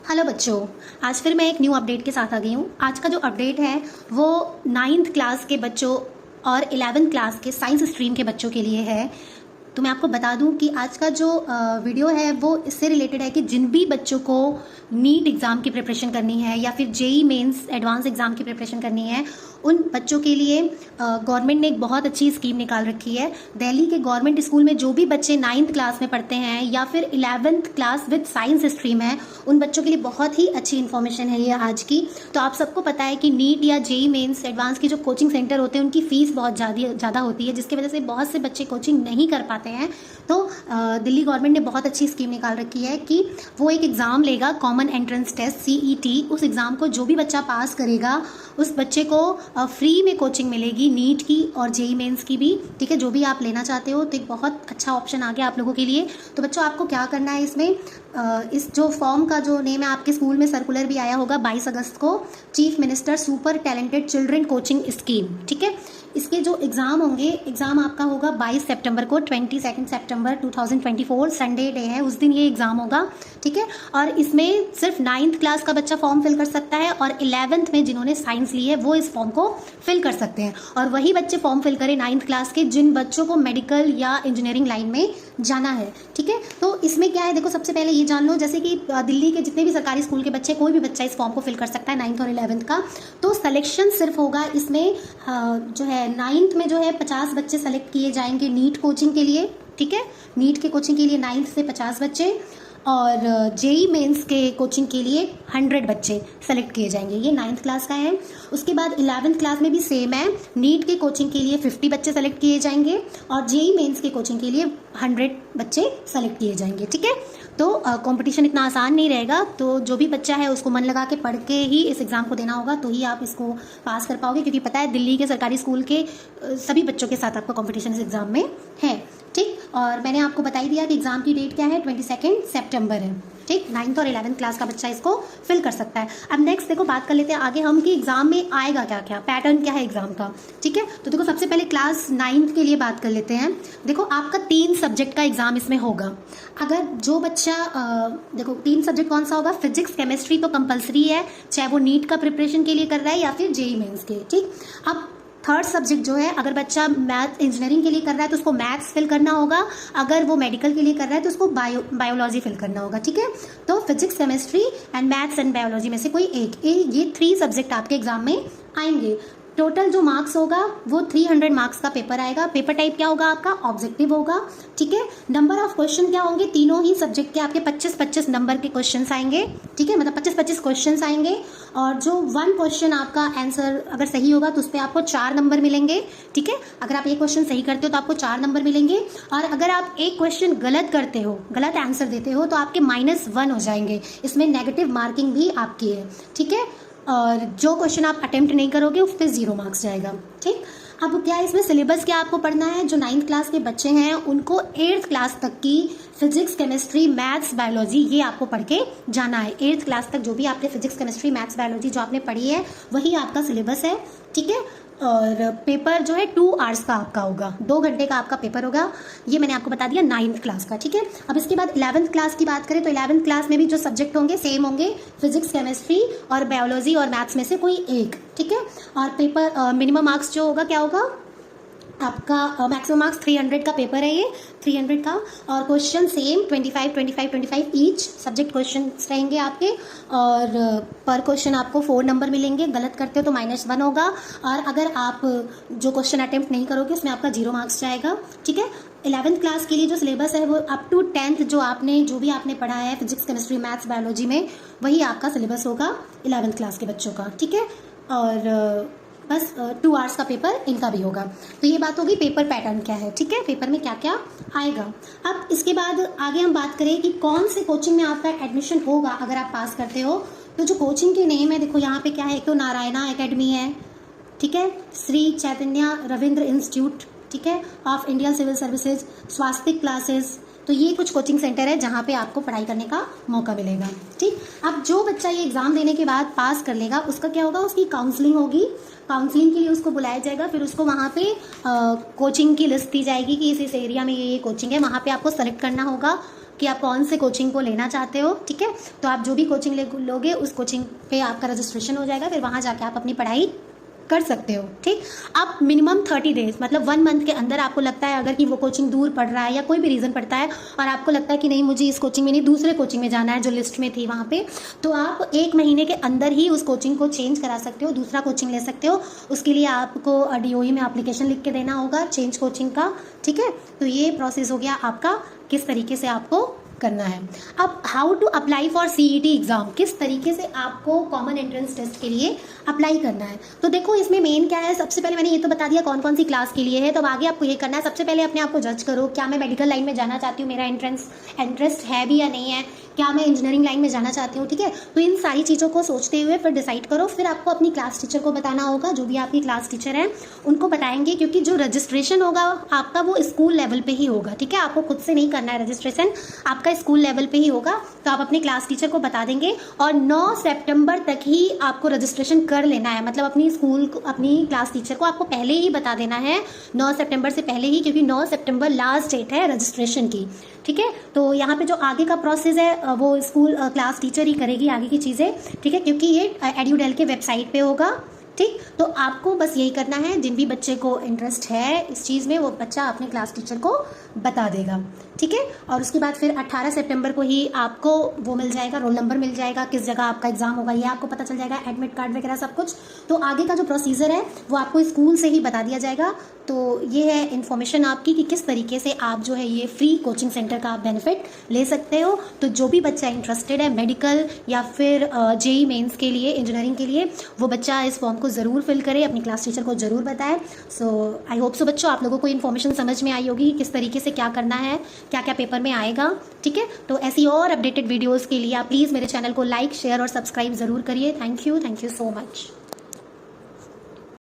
Hello बच्चों, आज फिर मैं एक न्यू अपडेट के साथ आ गई हूँ। आज का जो अपडेट है वो 9th क्लास के बच्चों और 11th क्लास के साइंस स्ट्रीम के बच्चों के लिए है। तो मैं आपको बता दूं कि आज का जो वीडियो है वो इससे रिलेटेड है कि जिन भी बच्चों को नीट एग्ज़ाम की प्रिपरेशन करनी है या फिर जेई मेंस एडवांस एग्ज़ाम की प्रिपरेशन करनी है, उन बच्चों के लिए गवर्नमेंट ने एक बहुत अच्छी स्कीम निकाल रखी है। दिल्ली के गवर्नमेंट स्कूल में जो भी बच्चे 9th क्लास में पढ़ते हैं या फिर 11th class with science stream है, उन बच्चों के लिए बहुत ही अच्छी इन्फॉर्मेशन है ये आज की। तो आप सबको पता है कि नीट या जेई मेंस एडवांस के जो कोचिंग सेंटर होते हैं उनकी फ़ीस बहुत ज़्यादा होती है, जिसकी वजह से बहुत से बच्चे कोचिंग नहीं कर पाते हैं। तो दिल्ली गवर्नमेंट ने बहुत अच्छी स्कीम निकाल रखी है कि वो एक एग्ज़ाम लेगा, कॉमन एंट्रेंस टेस्ट CET। उस एग्ज़ाम को जो भी बच्चा पास करेगा उस बच्चे को फ्री में कोचिंग मिलेगी, नीट की और जेई मेंस की भी। ठीक है, जो भी आप लेना चाहते हो तो एक बहुत अच्छा ऑप्शन आ गया आप लोगों के लिए। तो बच्चों, आपको क्या करना है इसमें, इस जो फॉर्म का जो नेम है, आपके स्कूल में सर्कुलर भी आया होगा 22 अगस्त को, chief minister super talented children coaching scheme. ठीक है, इसके जो एग्ज़ाम होंगे, एग्ज़ाम आपका होगा 22 सितंबर को, 22 सितंबर 2024 संडे डे है, उस दिन ये एग्ज़ाम होगा। ठीक है, और इसमें सिर्फ 9th क्लास का बच्चा फॉर्म फिल कर सकता है और 11th में जिन्होंने साइंस ली है वो इस फॉर्म को फिल कर सकते हैं। और वही बच्चे फॉर्म फिल करें 9th क्लास के जिन बच्चों को मेडिकल या इंजीनियरिंग लाइन में जाना है। ठीक है, तो इसमें क्या है, देखो सबसे पहले ये जान लो, जैसे कि दिल्ली के जितने भी सरकारी स्कूल के बच्चे, कोई भी बच्चा इस फॉर्म को फिल कर सकता है 9th और 11th का। तो सिलेक्शन सिर्फ होगा इसमें जो है 9th में जो है 50 बच्चे सेलेक्ट किए जाएंगे नीट कोचिंग के लिए। ठीक है, नीट के कोचिंग के लिए 9th से 50 बच्चे और जेई मेंस के कोचिंग के लिए 100 बच्चे सेलेक्ट किए जाएंगे। ये 9th क्लास का है। उसके बाद 11th क्लास में भी सेम है, नीट के कोचिंग के लिए 50 बच्चे सेलेक्ट किए जाएंगे और जेई मेंस के कोचिंग के लिए 100 बच्चे सेलेक्ट किए जाएंगे। ठीक है, तो कंपटीशन इतना आसान नहीं रहेगा। तो जो भी बच्चा है उसको मन लगा के पढ़ के ही इस एग्ज़ाम को देना होगा, तो ही आप इसको पास कर पाओगे, क्योंकि पता है दिल्ली के सरकारी स्कूल के सभी बच्चों के साथ आपका कंपटीशन इस एग्ज़ाम में है। ठीक, और मैंने आपको बता ही दिया कि एग्ज़ाम की डेट क्या है, 22 सितंबर है। ठीक, 9th और 11th क्लास का बच्चा इसको फिल कर सकता है। अब नेक्स्ट देखो, बात कर लेते हैं आगे हम कि एग्ज़ाम में आएगा क्या क्या, पैटर्न क्या है एग्ज़ाम का। ठीक है, तो देखो सबसे पहले क्लास 9th के लिए बात कर लेते हैं। देखो आपका 3 सब्जेक्ट का एग्ज़ाम इसमें होगा। अगर जो बच्चा देखो 3 सब्जेक्ट कौन सा होगा, फिजिक्स केमिस्ट्री तो कंपलसरी है, चाहे वो नीट का प्रिपरेशन के लिए कर रहा है या फिर जेई मेंस के। ठीक, अब 3rd सब्जेक्ट जो है, अगर बच्चा मैथ इंजीनियरिंग के लिए कर रहा है तो उसको मैथ्स फिल करना होगा, अगर वो मेडिकल के लिए कर रहा है तो उसको बायोलॉजी फिल करना होगा। ठीक है, तो physics chemistry and maths and biology में से कोई एक, ये 3 सब्जेक्ट आपके एग्जाम में आएंगे। टोटल जो मार्क्स होगा वो 300 मार्क्स का पेपर आएगा। पेपर टाइप क्या होगा आपका, ऑब्जेक्टिव होगा। ठीक है, नंबर ऑफ क्वेश्चन क्या होंगे, तीनों ही सब्जेक्ट के आपके 25-25 नंबर के क्वेश्चंस आएंगे। ठीक है, मतलब 25-25 क्वेश्चंस आएंगे और जो 1 क्वेश्चन आपका आंसर अगर सही होगा तो उस पर आपको 4 नंबर मिलेंगे। ठीक है, अगर आप एक क्वेश्चन सही करते हो तो आपको 4 नंबर मिलेंगे और अगर आप एक क्वेश्चन गलत करते हो, गलत आंसर देते हो तो आपके -1 हो जाएंगे। इसमें नेगेटिव मार्किंग भी आपकी है। ठीक है, और जो क्वेश्चन आप अटेम्प्ट नहीं करोगे उस पर 0 मार्क्स जाएगा। ठीक, अब क्या है इसमें सिलेबस क्या आपको पढ़ना है, जो 9th क्लास के बच्चे हैं उनको 8th क्लास तक की फिजिक्स केमिस्ट्री मैथ्स बायोलॉजी ये आपको पढ़ के जाना है। 8th क्लास तक जो भी आपने फिजिक्स केमिस्ट्री मैथ्स बायोलॉजी जो आपने पढ़ी है वही आपका सिलेबस है। ठीक है, और पेपर जो है 2 आवर्स का आपका होगा, 2 घंटे का आपका पेपर होगा। ये मैंने आपको बता दिया 9th क्लास का। ठीक है, अब इसके बाद 11th क्लास की बात करें तो 11th क्लास में भी जो सब्जेक्ट होंगे सेम होंगे, फिजिक्स केमिस्ट्री और बायोलॉजी और मैथ्स में से कोई एक। ठीक है, और पेपर मिनिमम मार्क्स जो होगा क्या होगा आपका, मैक्सिमम मार्क्स 300 का पेपर है ये, 300 का, और question same 25 each subject question रहेंगे आपके और पर क्वेश्चन आपको 4 नंबर मिलेंगे। गलत करते हो तो -1 होगा और अगर आप जो क्वेश्चन अटेम्प्ट नहीं करोगे उसमें आपका 0 मार्क्स जाएगा। ठीक है, 11th क्लास के लिए जो सिलेबस है वो अप टू 10th जो भी आपने पढ़ा है फिजिक्स केमिस्ट्री मैथ्स बायोलॉजी में वही आपका सिलेबस होगा 11th क्लास के बच्चों का। ठीक है, और बस 2 आवर्स का पेपर इनका भी होगा। तो ये बात होगी पेपर पैटर्न क्या है। ठीक है, पेपर में क्या क्या आएगा। अब इसके बाद आगे हम बात करें कि कौन से कोचिंग में आपका एडमिशन होगा अगर आप पास करते हो। तो जो कोचिंग के नेम है, देखो यहाँ पे क्या है, एक तो नारायणा एकेडमी है। ठीक है, श्री चैतन्य रविंद्र इंस्टीट्यूट, ठीक है, of Indian civil services, Swastik classes. तो ये कुछ कोचिंग सेंटर है जहाँ पे आपको पढ़ाई करने का मौका मिलेगा। ठीक, अब जो बच्चा ये एग्ज़ाम देने के बाद पास कर लेगा उसका क्या होगा, उसकी काउंसलिंग होगी। काउंसलिंग के लिए उसको बुलाया जाएगा, फिर उसको वहाँ पे कोचिंग की लिस्ट दी जाएगी कि इस एरिया में ये कोचिंग है, वहाँ पे आपको सेलेक्ट करना होगा। कि आप कौन से कोचिंग को लेना चाहते हो, ठीक है। तो आप जो भी कोचिंग लोगे उस कोचिंग पे आपका रजिस्ट्रेशन हो जाएगा, फिर वहाँ जाके आप अपनी पढ़ाई कर सकते हो, ठीक। आप मिनिमम 30 डेज मतलब 1 मंथ के अंदर आपको लगता है अगर कि वो कोचिंग दूर पड़ रहा है या कोई भी रीज़न पड़ता है और आपको लगता है कि नहीं मुझे इस कोचिंग में नहीं दूसरे कोचिंग में जाना है जो लिस्ट में थी वहाँ पे, तो आप 1 महीने के अंदर ही उस कोचिंग को चेंज करा सकते हो, दूसरा कोचिंग ले सकते हो। उसके लिए आपको DOE में एप्लीकेशन लिख के देना होगा चेंज कोचिंग का, ठीक है। तो ये प्रोसेस हो गया आपका, किस तरीके से आपको करना है। अब how to apply for CET exam, किस तरीके से आपको कॉमन एंट्रेंस टेस्ट के लिए अप्लाई करना है। तो देखो इसमें मेन क्या है, सबसे पहले मैंने ये तो बता दिया कौन कौन सी क्लास के लिए है, तो अब आगे आपको ये करना है, सबसे पहले अपने आप को जज करो, क्या मैं मेडिकल लाइन में जाना चाहती हूँ, मेरा इंटरेस्ट है भी या नहीं है, क्या मैं इंजीनियरिंग लाइन में जाना चाहती हूँ, ठीक है। तो इन सारी चीज़ों को सोचते हुए फिर डिसाइड करो। फिर आपको अपनी क्लास टीचर को बताना होगा, जो भी आपकी क्लास टीचर हैं उनको बताएंगे, क्योंकि जो रजिस्ट्रेशन होगा आपका वो स्कूल लेवल पे ही होगा, ठीक है। आपको खुद से नहीं करना है रजिस्ट्रेशन, आपका स्कूल लेवल पे ही होगा। तो आप अपने क्लास टीचर को बता देंगे और 9 सितंबर तक ही आपको रजिस्ट्रेशन कर लेना है, मतलब अपनी क्लास टीचर को आपको पहले ही बता देना है, 9 सितंबर से पहले ही, क्योंकि 9 सितंबर लास्ट डेट है रजिस्ट्रेशन की, ठीक है। तो यहाँ पे जो आगे का प्रोसेस है वो स्कूल क्लास टीचर ही करेगी आगे की चीज़ें, ठीक है, क्योंकि ये एड्यूडेल के वेबसाइट पे होगा, ठीक। तो आपको बस यही करना है, जिन भी बच्चे को इंटरेस्ट है इस चीज़ में वो बच्चा अपने क्लास टीचर को बता देगा, ठीक है। और उसके बाद फिर 18 सितंबर को ही आपको वो मिल जाएगा, रोल नंबर मिल जाएगा, किस जगह आपका एग्जाम होगा ये आपको पता चल जाएगा, एडमिट कार्ड वगैरह सब कुछ। तो आगे का जो प्रोसीजर है वो आपको स्कूल से ही बता दिया जाएगा। तो ये है इन्फॉर्मेशन आपकी कि किस तरीके से आप जो है ये फ्री कोचिंग सेंटर का आप बेनिफिट ले सकते हो। तो जो भी बच्चा इंटरेस्टेड है मेडिकल या फिर JEE मेंस के लिए, इंजीनियरिंग के लिए, वो बच्चा इस फॉर्म को ज़रूर फिल करे, अपनी क्लास टीचर को ज़रूर बताए। सो आई होप सो बच्चों आप लोगों को इन्फॉर्मेशन समझ में आई होगी कि किस तरीके से क्या करना है, क्या क्या पेपर में आएगा, ठीक है। तो ऐसी और अपडेटेड वीडियोज़ के लिए आप प्लीज़ मेरे चैनल को लाइक, शेयर और सब्सक्राइब ज़रूर करिए। Thank you so much.